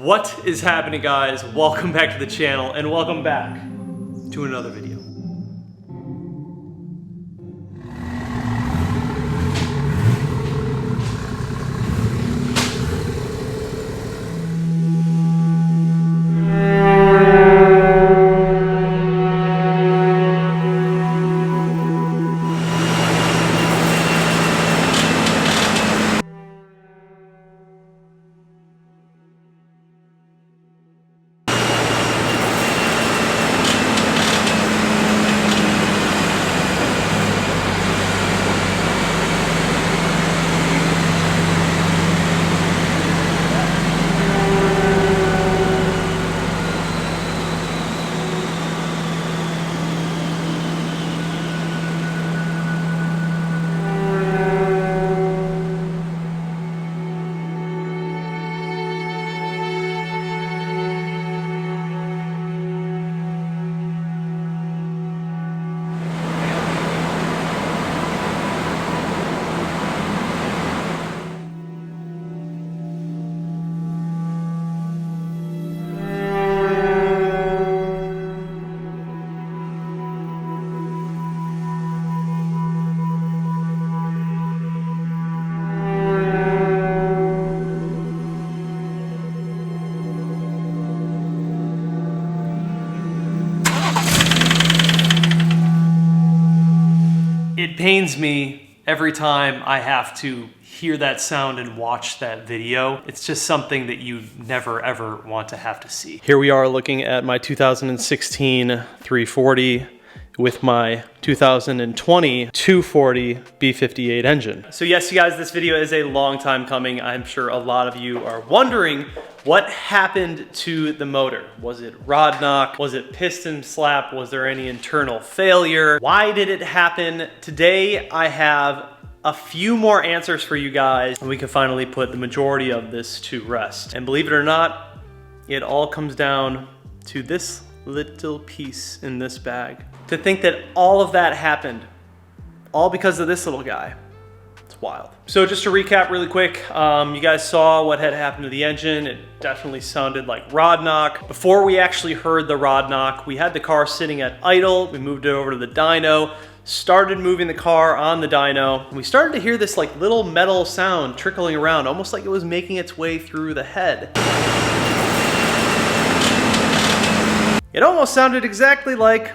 What is happening, guys? Welcome back to the channel and welcome back to another video. It pains me every time I have to hear that sound and watch that video. It's just something that you never ever want to have to see. Here we are looking at my 2016 340 with my 2020 240 B58 engine. So yes, you guys, this video is a long time coming. I'm sure a lot of you are wondering what happened to the motor. Was it rod knock? Was it piston slap? Was there any internal failure? Why did it happen? Today, I have a few more answers for you guys, and we can finally put the majority of this to rest. And believe it or not, it all comes down to this little piece in this bag. To think that all of that happened, all because of this little guy. It's wild. So just to recap really quick, you guys saw what had happened to the engine. It definitely sounded like rod knock. Before we actually heard the rod knock, we had the car sitting at idle. We moved it over to the dyno, started moving the car on the dyno, and we started to hear this like little metal sound trickling around, almost like it was making its way through the head. It almost sounded exactly like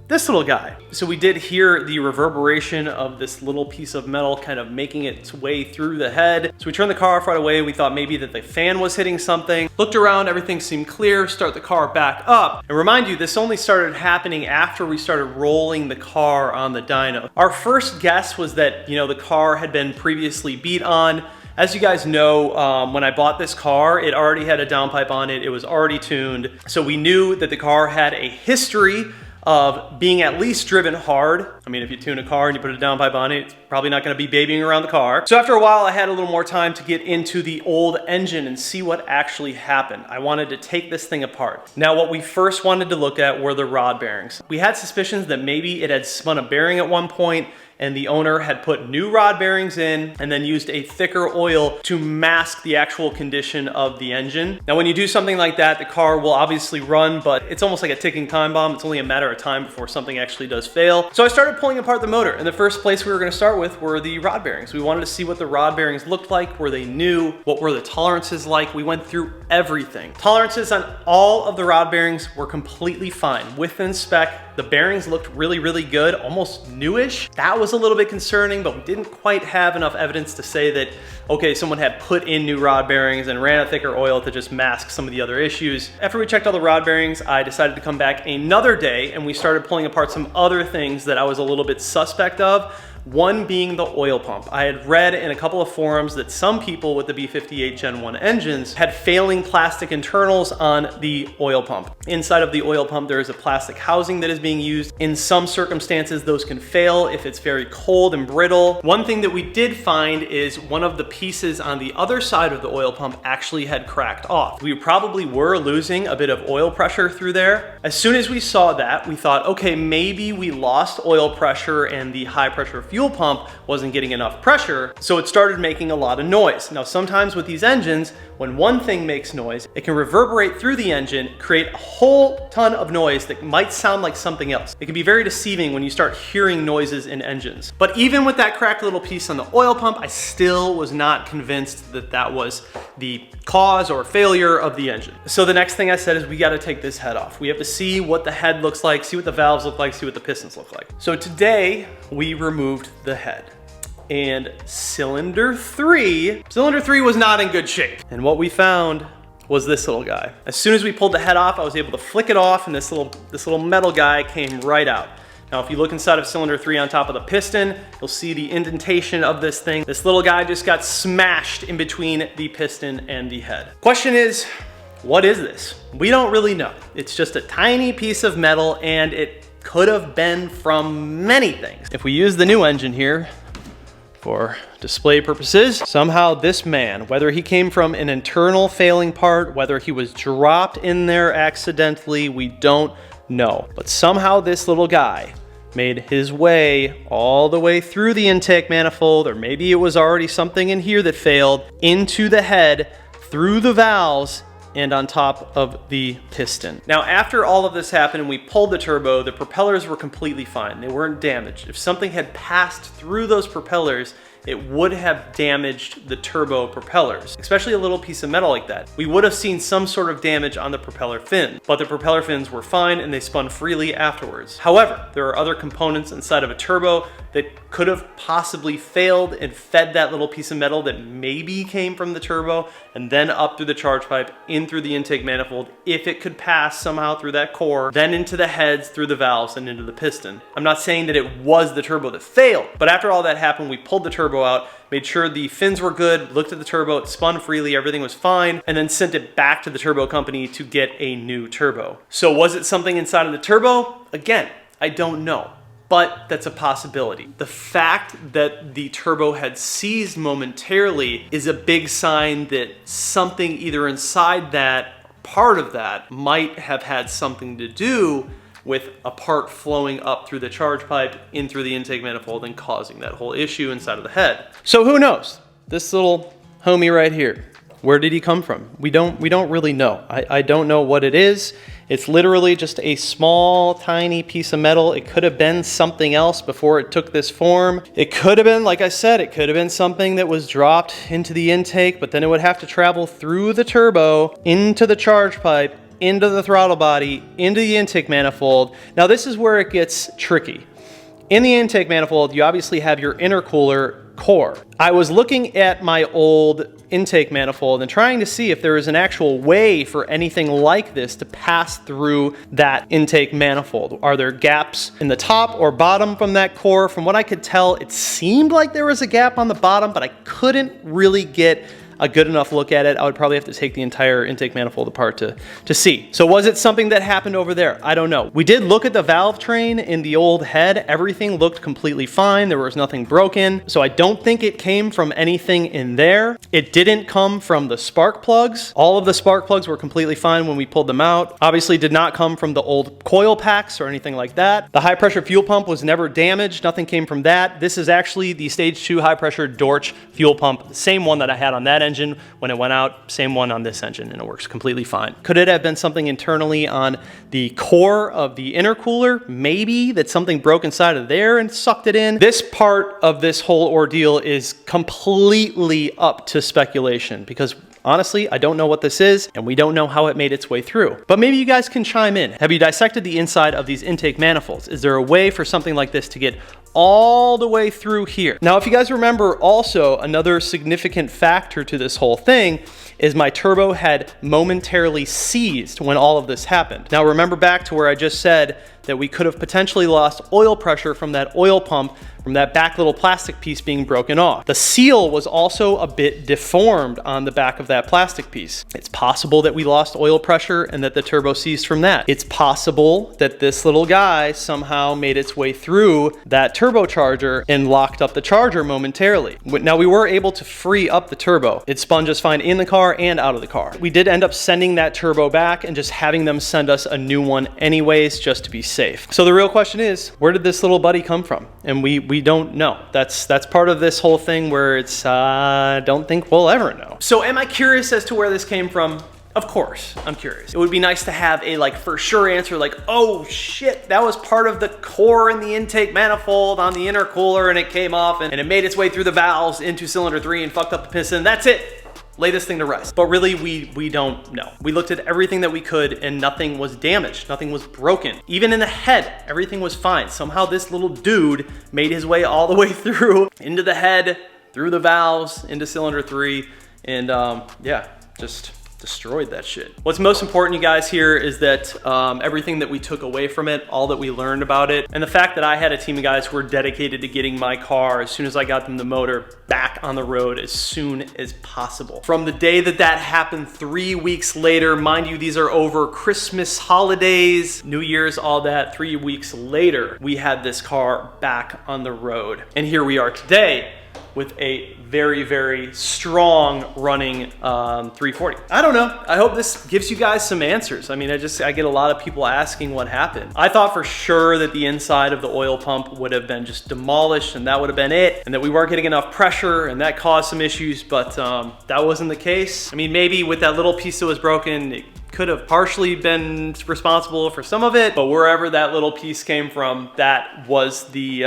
this little guy. So we did hear the reverberation of this little piece of metal kind of making its way through the head. So we turned the car off right away. We thought maybe that the fan was hitting something. Looked around, everything seemed clear, start the car back up. And remind you, this only started happening after we started rolling the car on the dyno. Our first guess was that, the car had been previously beat on. As you guys know, when I bought this car, it already had a downpipe on it. It was already tuned. So we knew that the car had a history of being at least driven hard. I mean, if you tune a car and you put a downpipe on it, it's probably not gonna be babying around the car. So after a while, I had a little more time to get into the old engine and see what actually happened. I wanted to take this thing apart. Now, what we first wanted to look at were the rod bearings. We had suspicions that maybe it had spun a bearing at one point and the owner had put new rod bearings in and then used a thicker oil to mask the actual condition of the engine. Now, when you do something like that, the car will obviously run, but it's almost like a ticking time bomb. It's only a matter of time before something actually does fail. So I started pulling apart the motor, and the first place we were gonna start with were the rod bearings. We wanted to see what the rod bearings looked like. Were they new? What were the tolerances like? We went through everything. Tolerances on all of the rod bearings were completely fine. Within spec, the bearings looked really, really good, almost newish. That was a little bit concerning, but we didn't quite have enough evidence to say that, okay, someone had put in new rod bearings and ran a thicker oil to just mask some of the other issues. After we checked all the rod bearings, I decided to come back another day and we started pulling apart some other things that I was a little bit suspect of. One being the oil pump. I had read in a couple of forums that some people with the B58 Gen 1 engines had failing plastic internals on the oil pump. Inside of the oil pump, there is a plastic housing that is being used. In some circumstances, those can fail if it's very cold and brittle. One thing that we did find is one of the pieces on the other side of the oil pump actually had cracked off. We probably were losing a bit of oil pressure through there. As soon as we saw that, we thought, okay, maybe we lost oil pressure and the high pressure fuel pump wasn't getting enough pressure, so it started making a lot of noise. Now, sometimes with these engines, when one thing makes noise, it can reverberate through the engine, create a whole ton of noise that might sound like something else. It can be very deceiving when you start hearing noises in engines. But even with that cracked little piece on the oil pump, I still was not convinced that that was the cause or failure of the engine. So the next thing I said is we got to take this head off. We have to see what the head looks like, see what the valves look like, see what the pistons look like. So today we removed the head. And cylinder three was not in good shape. And what we found was this little guy. As soon as we pulled the head off, I was able to flick it off and this little metal guy came right out. Now, if you look inside of cylinder 3 on top of the piston, you'll see the indentation of this thing. This little guy just got smashed in between the piston and the head. Question is, what is this? We don't really know. It's just a tiny piece of metal and it could have been from many things. If we use the new engine here, for display purposes, somehow this man, whether he came from an internal failing part, whether he was dropped in there accidentally, we don't know. But somehow this little guy made his way all the way through the intake manifold, or maybe it was already something in here that failed, into the head, through the valves, and on top of the piston. Now, after all of this happened and we pulled the turbo, the propellers were completely fine. They weren't damaged. If something had passed through those propellers, it would have damaged the turbo propellers, especially a little piece of metal like that. We would have seen some sort of damage on the propeller fin, but the propeller fins were fine and they spun freely afterwards. However, there are other components inside of a turbo that could have possibly failed and fed that little piece of metal that maybe came from the turbo and then up through the charge pipe, in through the intake manifold, if it could pass somehow through that core, then into the heads, through the valves, and into the piston. I'm not saying that it was the turbo that failed, but after all that happened, we pulled the turbo out, made sure the fins were good, looked at the turbo, it spun freely, everything was fine, and then sent it back to the turbo company to get a new turbo. So was it something inside of the turbo? Again, I don't know, but that's a possibility. The fact that the turbo had seized momentarily is a big sign that something either inside that, part of that, might have had something to do with a part flowing up through the charge pipe, in through the intake manifold, and causing that whole issue inside of the head. So who knows? This little homie right here, where did he come from? We don't really know. I don't know what it is. It's literally just a small, tiny piece of metal. It could have been something else before it took this form. It could have been, like I said, it could have been something that was dropped into the intake, but then it would have to travel through the turbo, into the charge pipe, into the throttle body, into the intake manifold. Now this is where it gets tricky. In the intake manifold, you obviously have your intercooler core. I was looking at my old intake manifold and trying to see if there is an actual way for anything like this to pass through that intake manifold. Are there gaps in the top or bottom from that core? From what I could tell, it seemed like there was a gap on the bottom, but I couldn't really get a good enough look at it. I would probably have to take the entire intake manifold apart to see. So was it something that happened over there? I don't know. We did look at the valve train in the old head. Everything looked completely fine. There was nothing broken. So I don't think it came from anything in there. It didn't come from the spark plugs. All of the spark plugs were completely fine when we pulled them out. Obviously did not come from the old coil packs or anything like that. The high pressure fuel pump was never damaged. Nothing came from that. This is actually the stage 2 high pressure Dorch fuel pump, the same one that I had on that engine when it went out, same one on this engine, and it works completely fine. Could it have been something internally on the core of the intercooler? Maybe that something broke inside of there and sucked it in. This part of this whole ordeal is completely up to speculation because honestly, I don't know what this is, and we don't know how it made its way through. But maybe you guys can chime in. Have you dissected the inside of these intake manifolds? Is there a way for something like this to get all the way through here? Now, if you guys remember also, another significant factor to this whole thing is my turbo had momentarily seized when all of this happened. Now, remember back to where I just said that we could have potentially lost oil pressure from that oil pump, from that back little plastic piece being broken off. The seal was also a bit deformed on the back of that plastic piece. It's possible that we lost oil pressure and that the turbo seized from that. It's possible that this little guy somehow made its way through that turbocharger and locked up the charger momentarily. Now, we were able to free up the turbo. It spun just fine in the car and out of the car. We did end up sending that turbo back and just having them send us a new one anyways, just to be safe. safe. So the real question is, where did this little buddy come from? And we don't know. That's part of this whole thing where it's, don't think we'll ever know. So am I curious as to where this came from? Of course, I'm curious. It would be nice to have a like for sure answer, like, oh shit, that was part of the core in the intake manifold on the intercooler and it came off and it made its way through the valves into cylinder 3 and fucked up the piston. That's it. Lay this thing to rest. But really, we don't know. We looked at everything that we could and nothing was damaged. Nothing was broken. Even in the head, everything was fine. Somehow this little dude made his way all the way through, into the head, through the valves, into cylinder 3, and yeah, just destroyed that shit. What's most important, you guys, here is that everything that we took away from it, all that we learned about it, and the fact that I had a team of guys who were dedicated to getting my car, as soon as I got them the motor, back on the road as soon as possible. From the day that that happened, 3 weeks later, mind you, these are over Christmas holidays, New Year's, all that, 3 weeks later, we had this car back on the road. And here we are today with a very, very strong running 340. I don't know. I hope this gives you guys some answers. I mean, I get a lot of people asking what happened. I thought for sure that the inside of the oil pump would have been just demolished and that would have been it, and that we weren't getting enough pressure and that caused some issues, but that wasn't the case. I mean, maybe with that little piece that was broken, it could have partially been responsible for some of it, but wherever that little piece came from, that was the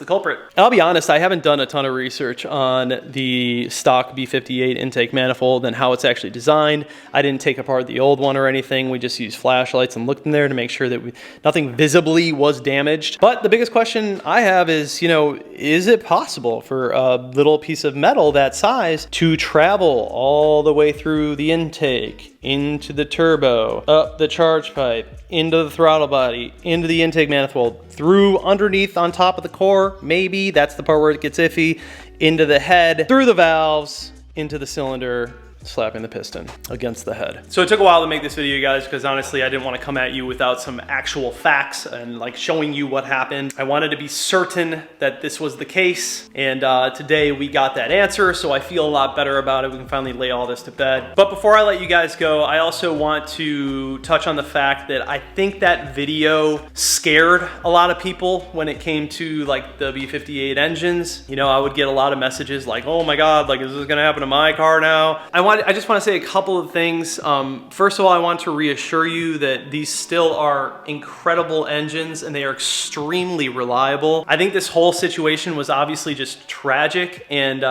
culprit. I'll be honest, I haven't done a ton of research on the stock B58 intake manifold and how it's actually designed. I didn't take apart the old one or anything. We just used flashlights and looked in there to make sure that nothing visibly was damaged. But the biggest question I have is, you know, is it possible for a little piece of metal that size to travel all the way through the intake, into the turbo, up the charge pipe, into the throttle body, into the intake manifold, through underneath on top of the core, maybe, that's the part where it gets iffy, into the head, through the valves, into the cylinder, slapping the piston against the head. So it took a while to make this video, guys, because honestly, I didn't want to come at you without some actual facts and like showing you what happened. I wanted to be certain that this was the case, and today we got that answer, so I feel a lot better about it. We can finally lay all this to bed. But before I let you guys go, I also want to touch on the fact that I think that video scared a lot of people when it came to like the B58 engines. You know, I would get a lot of messages like, oh my God, like, is this gonna happen to my car now? I just want to say a couple of things. First of all, I want to reassure you that these still are incredible engines and they are extremely reliable. I think this whole situation was obviously just tragic, and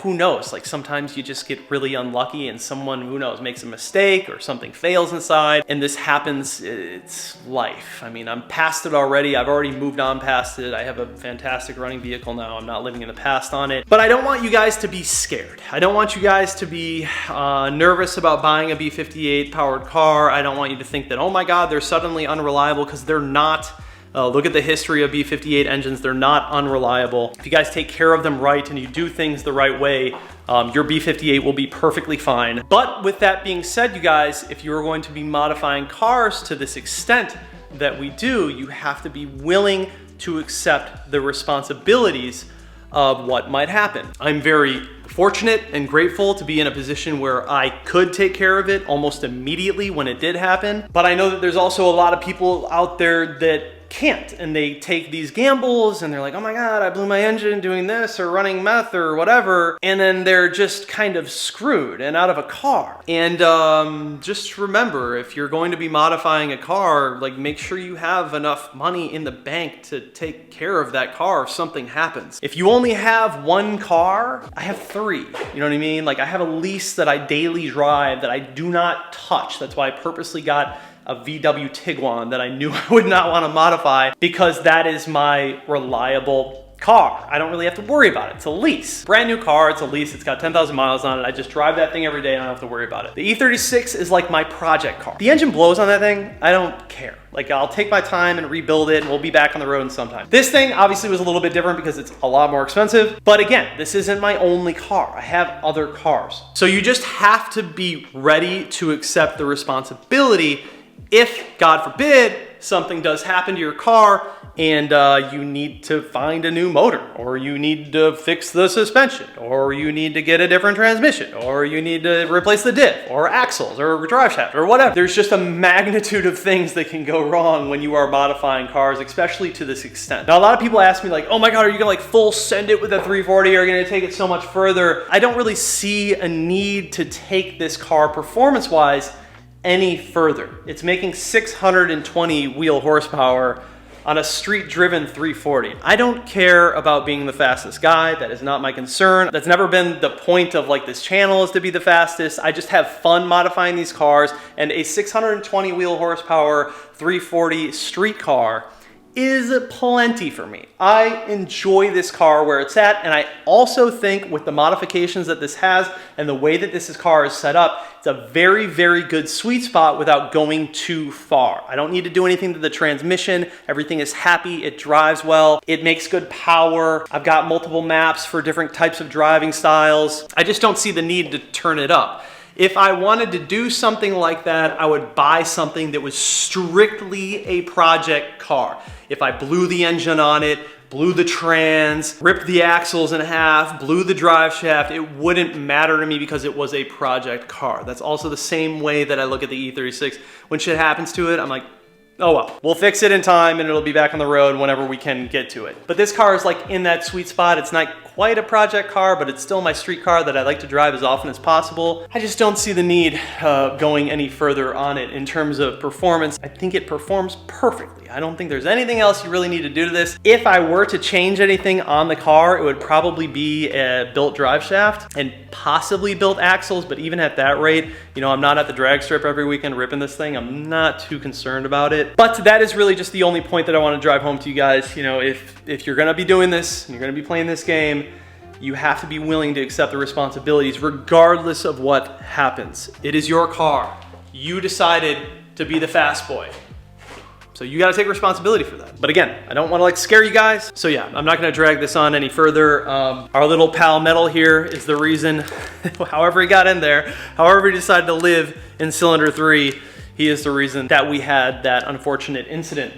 who knows, like sometimes you just get really unlucky and someone, who knows, makes a mistake or something fails inside, and this happens. It's life. I mean, I'm past it already. I've already moved on past it. I have a fantastic running vehicle now. I'm not living in the past on it. But I don't want you guys to be scared. I don't want you guys to be nervous about buying a B58 powered car. I don't want you to think that, oh my God, they're suddenly unreliable, because they're not. Look at the history of B58 engines. They're not unreliable. If you guys take care of them right and you do things the right way, your B58 will be perfectly fine. But with that being said, you guys, if you're going to be modifying cars to this extent that we do, you have to be willing to accept the responsibilities of what might happen. I'm very fortunate and grateful to be in a position where I could take care of it almost immediately when it did happen. But I know that there's also a lot of people out there that can't, and they take these gambles and they're like, oh my God, I blew my engine doing this or running meth or whatever, and then they're just kind of screwed and out of a car. And just remember, if you're going to be modifying a car, like, make sure you have enough money in the bank to take care of that car if something happens. If you only have one car, I have 3, you know what I mean? Like, I have a lease that I daily drive that I do not touch. That's why I purposely got a VW Tiguan that I knew I would not want to modify, because that is my reliable car. I don't really have to worry about it. It's a lease. Brand new car, it's a lease, it's got 10,000 miles on it. I just drive that thing every day and I don't have to worry about it. The E36 is like my project car. The engine blows on that thing, I don't care. Like, I'll take my time and rebuild it and we'll be back on the road sometime. This thing obviously was a little bit different because it's a lot more expensive. But again, this isn't my only car. I have other cars. So you just have to be ready to accept the responsibility if, God forbid, something does happen to your car and you need to find a new motor, or you need to fix the suspension, or you need to get a different transmission, or you need to replace the diff or axles or drive shaft or whatever. There's just a magnitude of things that can go wrong when you are modifying cars, especially to this extent. Now, a lot of people ask me like, oh my God, are you gonna like full send it with a 340? Are you gonna take it so much further? I don't really see a need to take this car performance-wise any further. It's making 620 wheel horsepower on a street-driven 340. I don't care about being the fastest guy. That is not my concern. That's never been the point of like this channel, is to be the fastest. I just have fun modifying these cars, and a 620 wheel horsepower 340 street car is plenty for me. I enjoy this car where it's at, and I also think with the modifications that this has and the way that this car is set up, it's a very, very good sweet spot without going too far. I don't need to do anything to the transmission. Everything is happy. It drives well. It makes good power. I've got multiple maps for different types of driving styles. I just don't see the need to turn it up. If I wanted to do something like that, I would buy something that was strictly a project car. If I blew the engine on it, blew the trans, ripped the axles in half, blew the drive shaft, it wouldn't matter to me because it was a project car. That's also the same way that I look at the E36. When shit happens to it, I'm like, oh well, we'll fix it in time and it'll be back on the road whenever we can get to it. But this car is like in that sweet spot. It's not quite a project car, but it's still my street car that I like to drive as often as possible. I just don't see the need going any further on it in terms of performance. I think it performs perfectly. I don't think there's anything else you really need to do to this. If I were to change anything on the car, it would probably be a built drive shaft and possibly built axles, but even at that rate, you know, I'm not at the drag strip every weekend ripping this thing. I'm not too concerned about it. But that is really just the only point that I want to drive home to you guys. You know, if you're gonna be doing this, and you're gonna be playing this game, you have to be willing to accept the responsibilities regardless of what happens. It is your car. You decided to be the fast boy. So you gotta take responsibility for that. But again, I don't wanna like scare you guys. So yeah, I'm not gonna drag this on any further. Our little pal Metal here is the reason, however he got in there, however he decided to live in cylinder 3, he is the reason that we had that unfortunate incident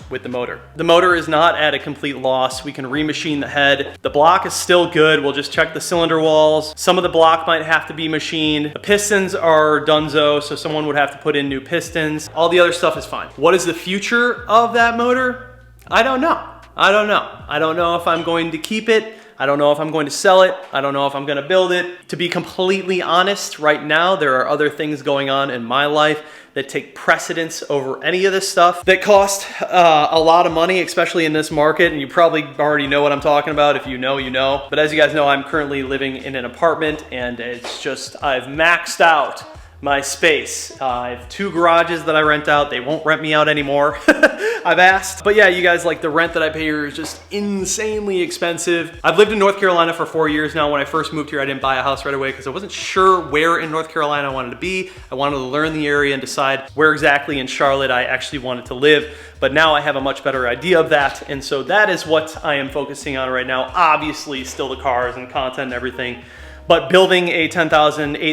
with the motor. The motor is not at a complete loss. We can remachine the head. The block is still good. We'll just check the cylinder walls. Some of the block might have to be machined. The pistons are donezo, so someone would have to put in new pistons. All the other stuff is fine. What is the future of that motor? I don't know. I don't know. I don't know if I'm going to keep it. I don't know if I'm going to sell it. I don't know if I'm going to build it. To be completely honest, right now, there are other things going on in my life that take precedence over any of this stuff that cost a lot of money, especially in this market. And you probably already know what I'm talking about. If you know, you know. But as you guys know, I'm currently living in an apartment, and it's just, I've maxed out my space. I have 2 garages that I rent out. They won't rent me out anymore. I've asked. But yeah, you guys, like the rent that I pay here is just insanely expensive. I've lived in North Carolina for 4 years now. When I first moved here, I didn't buy a house right away because I wasn't sure where in North Carolina I wanted to be. I wanted to learn the area and decide where exactly in Charlotte I actually wanted to live. But now I have a much better idea of that. And so that is what I am focusing on right now. Obviously, still the cars and content and everything. But building a $10,000,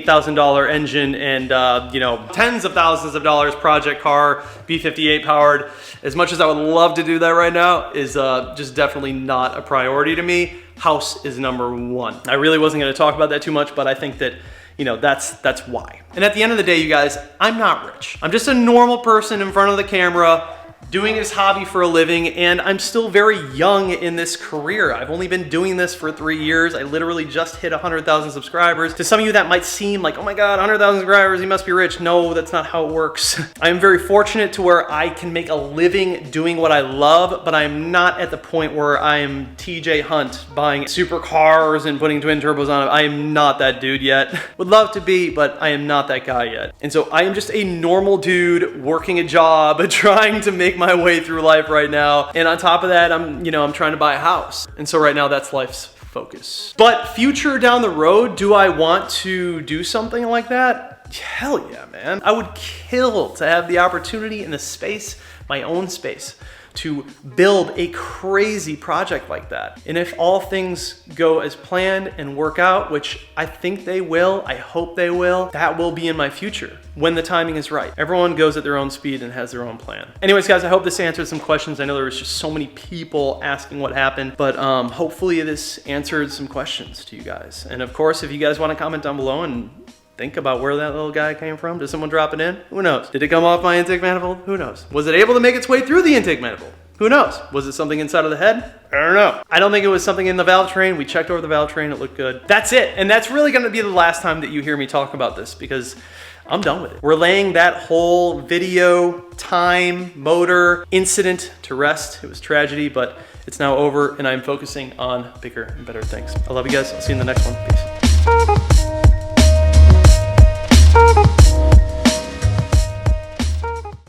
$8,000 engine and, you know, tens of thousands of dollars project car, B58 powered, as much as I would love to do that right now, is just definitely not a priority to me. House is number 1. I really wasn't going to talk about that too much, but I think that, you know, that's why. And at the end of the day, you guys, I'm not rich. I'm just a normal person in front of the camera, doing this hobby for a living, and I'm still very young in this career. I've only been doing this for 3 years. I literally just hit 100,000 subscribers. To some of you that might seem like, oh my God, 100,000 subscribers, he must be rich. No, that's not how it works. I am very fortunate to where I can make a living doing what I love, but I'm not at the point where I am TJ Hunt buying supercars and putting twin turbos on it. I am not that dude yet. Would love to be, but I am not that guy yet. And so I am just a normal dude working a job, trying to make my way through life right now. And on top of that, I'm trying to buy a house. And so right now that's life's focus. But future down the road, do I want to do something like that? Hell yeah, man. I would kill to have the opportunity and the space, my own space, to build a crazy project like that. And if all things go as planned and work out, which I think they will, I hope they will, that will be in my future when the timing is right. Everyone goes at their own speed and has their own plan. Anyways, guys, I hope this answered some questions. I know there was just so many people asking what happened, but hopefully this answered some questions to you guys. And of course, if you guys want to comment down below and think about where that little guy came from. Did someone drop it in? Who knows? Did it come off my intake manifold? Who knows? Was it able to make its way through the intake manifold? Who knows? Was it something inside of the head? I don't know. I don't think it was something in the valve train. We checked over the valve train. It looked good. That's it. And that's really going to be the last time that you hear me talk about this because I'm done with it. We're laying that whole video, time, motor incident to rest. It was tragedy, but it's now over and I'm focusing on bigger and better things. I love you guys. I'll see you in the next one. Peace.